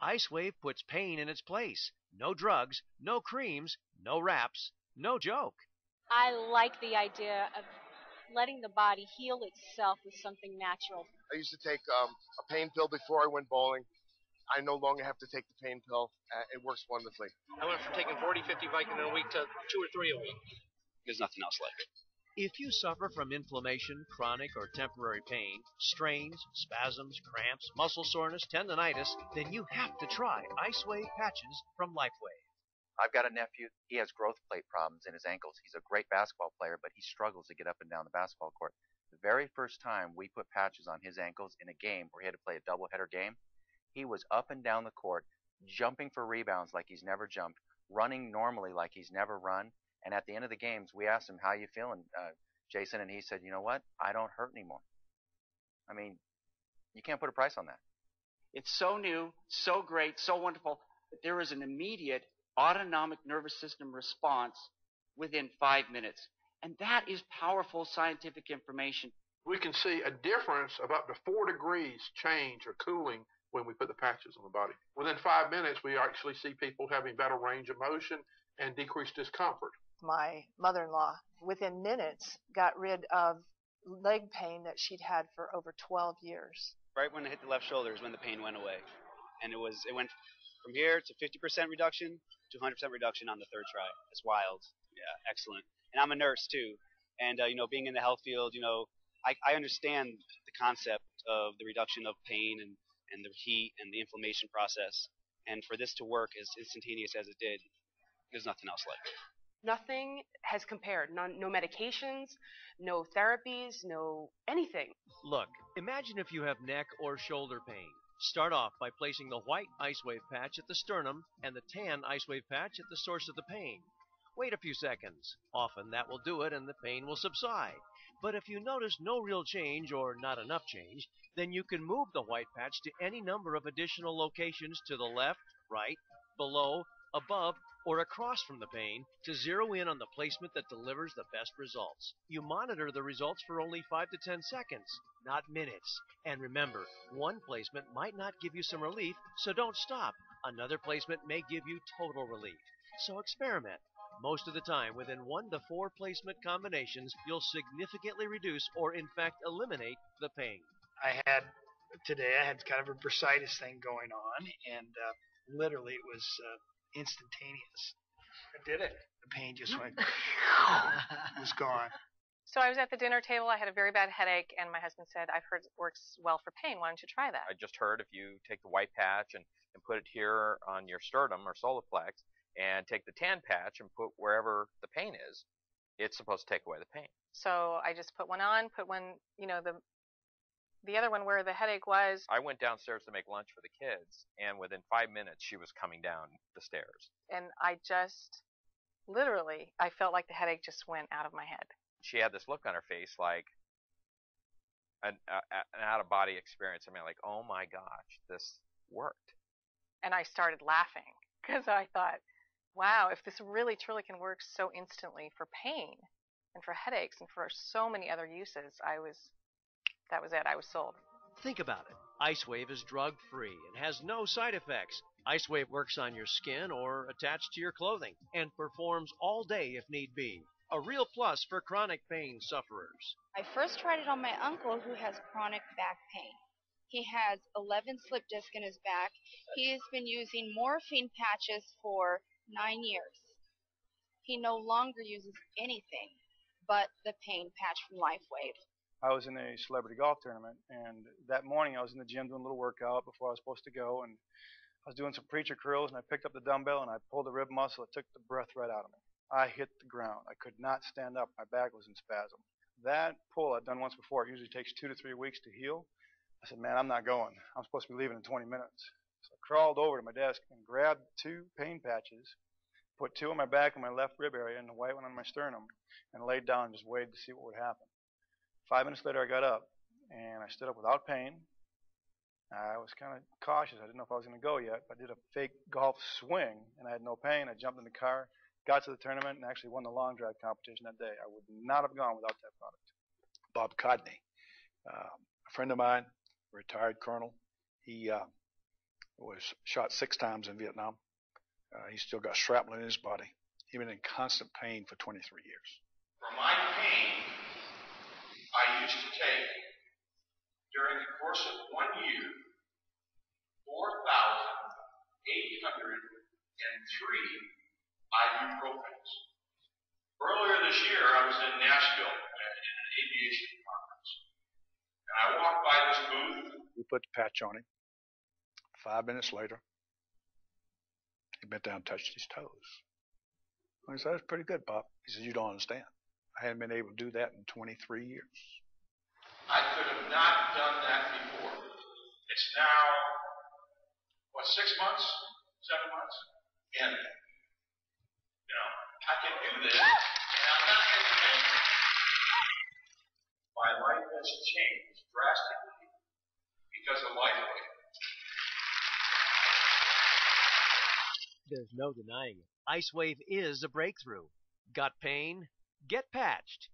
IceWave puts pain in its place. No drugs, no creams, no wraps, no joke. I like the idea of letting the body heal itself with something natural. I used to take a pain pill before I went bowling. I no longer have to take the pain pill. It works wonderfully. I went from taking 40, 50 Vicodin a week to 2 or 3 a week. There's nothing else like it. If you suffer from inflammation, chronic or temporary pain, strains, spasms, cramps, muscle soreness, tendonitis, then you have to try IceWave patches from lifewave. I've got a nephew. He has growth plate problems in his ankles. He's a great basketball player, but he struggles to get up and down the basketball court. The very first time we put patches on his ankles in a game where he had to play a doubleheader game, he was up and down the court, jumping for rebounds like he's never jumped, running normally like he's never run. And at the end of the games, we asked him, "How you feeling, Jason?" And he said, "You know what? I don't hurt anymore." I mean, you can't put a price on that. It's so new, so great, so wonderful that there is an immediate autonomic nervous system response within 5 minutes. And that is powerful scientific information. We can see a difference of up to 4 degrees change or cooling when we put the patches on the body. Within 5 minutes, we actually see people having better range of motion and decreased discomfort. My mother-in-law, within minutes, got rid of leg pain that she'd had for over 12 years. Right when it hit the left shoulder is when the pain went away. And it went from here to 50% reduction to 100% reduction on the third try. It's wild. Yeah, excellent. And I'm a nurse too. And, being in the health field, I understand the concept of the reduction of pain and the heat and the inflammation process. And for this to work as instantaneous as it did, there's nothing else like it. Nothing has compared. No medications, no therapies, no anything. Look, imagine if you have neck or shoulder pain. Start off by placing the white IceWave patch at the sternum and the tan IceWave patch at the source of the pain. Wait a few seconds. Often that will do it and the pain will subside. But if you notice no real change or not enough change, then you can move the white patch to any number of additional locations to the left, right, below, above, or across from the pain to zero in on the placement that delivers the best results. You monitor the results for only 5 to 10 seconds, not minutes. And remember, one placement might not give you some relief, so don't stop. Another placement may give you total relief. So experiment. Most of the time, within 1 to 4 placement combinations, you'll significantly reduce or in fact eliminate the pain. Today I had kind of a bursitis thing going on, and literally it was instantaneous. I did it. The pain just went, it was gone. So I was at the dinner table. I had a very bad headache, and my husband said, "I've heard it works well for pain. Why don't you try that?" I just heard if you take the white patch and put it here on your sternum or solar plex, and take the tan patch and put wherever the pain is, it's supposed to take away the pain. So I just put one on, put one, the other one where the headache was. I went downstairs to make lunch for the kids, and within 5 minutes she was coming down the stairs. And I just, literally, I felt like the headache just went out of my head. She had this look on her face like an out-of-body experience. I mean, like, oh my gosh, this worked. And I started laughing because I thought, wow, if this really truly can work so instantly for pain and for headaches and for so many other uses, that was it. I was sold. Think about it. IceWave is drug-free and has no side effects. IceWave works on your skin or attached to your clothing and performs all day if need be. A real plus for chronic pain sufferers. I first tried it on my uncle who has chronic back pain. He has 11 slip discs in his back. He has been using morphine patches for 9 years. He no longer uses anything but the pain patch from LifeWave. I was in a celebrity golf tournament, and that morning I was in the gym doing a little workout before I was supposed to go, and I was doing some preacher curls, and I picked up the dumbbell, and I pulled the rib muscle. It took the breath right out of me. I hit the ground. I could not stand up. My back was in spasm. That pull I'd done once before. It usually takes 2 to 3 weeks to heal. I said, man, I'm not going. I'm supposed to be leaving in 20 minutes. So I crawled over to my desk and grabbed 2 pain patches, put 2 on my back and my left rib area and the white one on my sternum, and laid down and just waited to see what would happen. 5 minutes later, I got up, and I stood up without pain. I was kind of cautious. I didn't know if I was going to go yet. I did a fake golf swing, and I had no pain. I jumped in the car, got to the tournament, and actually won the long drive competition that day. I would not have gone without that product. Bob Codney, a friend of mine, retired colonel. He was shot 6 times in Vietnam. He's still got shrapnel in his body. He's been in constant pain for 23 years. For my pain, I used to take, during the course of 1 year, 4,803 ibuprofens. Earlier this year, I was in Nashville in an aviation conference, and I walked by this booth. We put the patch on him. 5 minutes later, he bent down and touched his toes. I said, "That's pretty good, Pop." He said, "You don't understand. I hadn't been able to do that in 23 years. I could have not done that before. It's now, 6 months? 7 months? And, I can do this, and I'm not in pain. My life has changed drastically because of lifewave. There's no denying it. IceWave is a breakthrough. Got pain? Get patched.